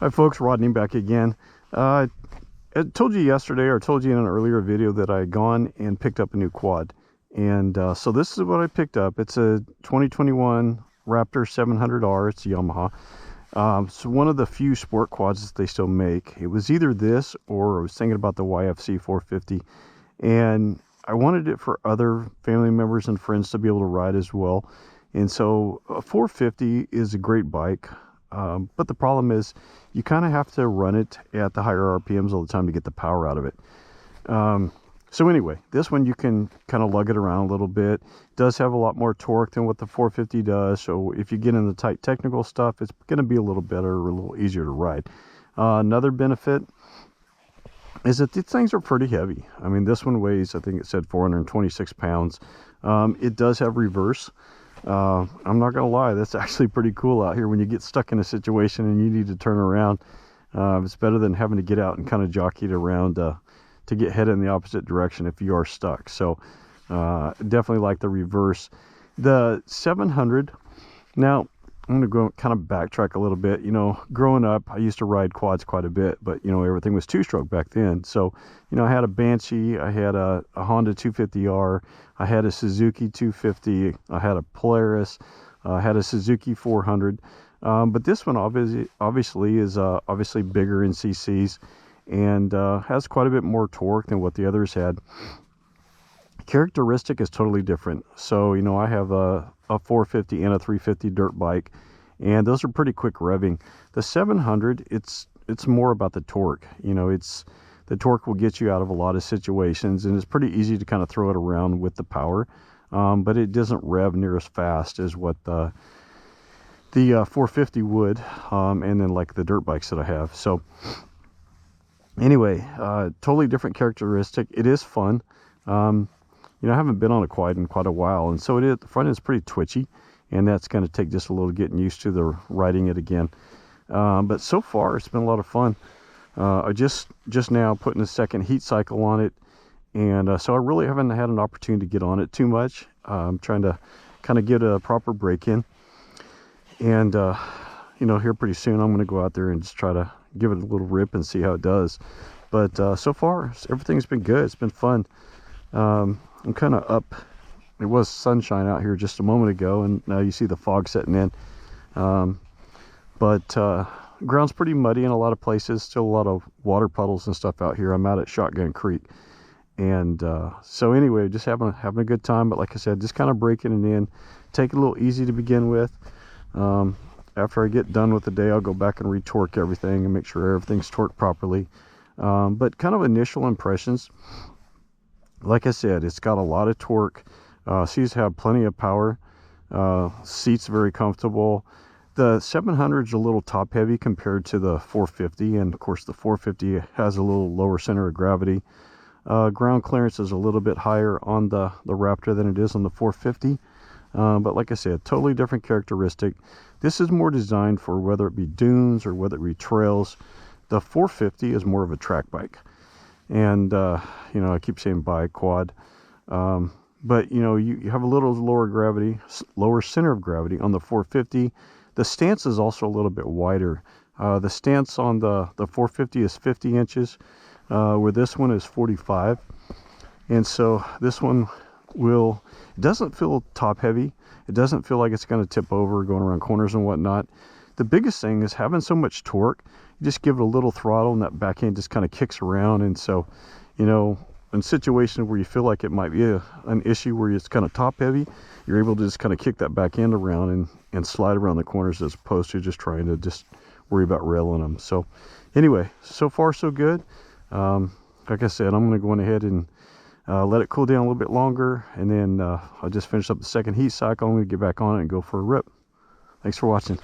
Hi folks, Rodney back again. I told you yesterday, or told you in an earlier video, that I had gone and picked up a new quad. And so this is what I picked up. It's a 2021 Raptor 700R. It's Yamaha. So one of the few sport quads that they still make. It was either this, or I was thinking about the YFC 450. And I wanted it for other family members and friends to be able to ride as well. And so a 450 is a great bike. But the problem is you kind of have to run it at the higher RPMs all the time to get the power out of it. So anyway, this one you can kind of lug it around a little bit. It does have a lot more torque than what the 450 does. So if you get into tight technical stuff, it's going to be a little better, or a little easier to ride. Another benefit is that these things are pretty heavy. I mean, this one weighs, I think it said 426 pounds. It does have reverse. I'm not gonna lie, that's actually pretty cool out here when you get stuck in a situation and you need to turn around. It's better than having to get out and kind of jockey it around to get headed in the opposite direction if you are stuck. So definitely like the reverse. The 700, now I'm gonna go kind of backtrack a little bit. You know, growing up, I used to ride quads quite a bit, but you know, everything was two-stroke back then. So, you know, I had a Banshee, I had a Honda 250R, I had a Suzuki 250, I had a Polaris, I had a Suzuki 400. But this one obviously is obviously bigger in CCs and has quite a bit more torque than what the others had. Characteristic is totally different. So, you know, I have a 450 and a 350 dirt bike, and those are pretty quick revving. The 700, it's more about the torque. You know, the torque will get you out of a lot of situations, and it's pretty easy to kind of throw it around with the power, but it doesn't rev near as fast as what the 450 would, and then like the dirt bikes that I have. So anyway, totally different characteristic. It is fun. You know, I haven't been on a quad in quite a while, and so the front is pretty twitchy, and that's going to take just a little getting used to the riding it again. But so far, it's been a lot of fun. I just now putting a second heat cycle on it, and so I really haven't had an opportunity to get on it too much. I'm trying to kind of get a proper break in, and you know, here pretty soon I'm going to go out there and just try to give it a little rip and see how it does. But so far, everything's been good. It's been fun. I'm kind of up. It was sunshine out here just a moment ago, and now you see the fog setting in. But ground's pretty muddy in a lot of places. Still a lot of water puddles and stuff out here. I'm out at Shotgun Creek, and so anyway, just having a good time. But like I said, just kind of breaking it in, take it a little easy to begin with. After I get done with the day, I'll go back and retorque everything and make sure everything's torqued properly. But kind of initial impressions. Like I said, it's got a lot of torque. Seats have plenty of power. Seats very comfortable. The 700 is a little top heavy compared to the 450, and of course the 450 has a little lower center of gravity. Ground clearance is a little bit higher on the Raptor than it is on the 450. But like I said, totally different characteristic. This is more designed for whether it be dunes or whether it be trails. The 450 is more of a track bike. And you know, I keep saying bike quad, but you know, you have a little lower center of gravity on the 450. The stance is also a little bit wider. The stance on the 450 is 50 inches, where this one is 45. And so this one it doesn't feel top heavy. It doesn't feel like it's going to tip over going around corners and whatnot. The biggest thing is having so much torque. You just give it a little throttle and that back end just kind of kicks around. And so, you know, in situations where you feel like it might be an issue where it's kind of top heavy, you're able to just kind of kick that back end around and slide around the corners, as opposed to just trying to just worry about railing them. So anyway, so far so good. Like I said, I'm going to go on ahead and let it cool down a little bit longer, and then I'll just finish up the second heat cycle. I'm going to get back on it and go for a rip. Thanks for watching.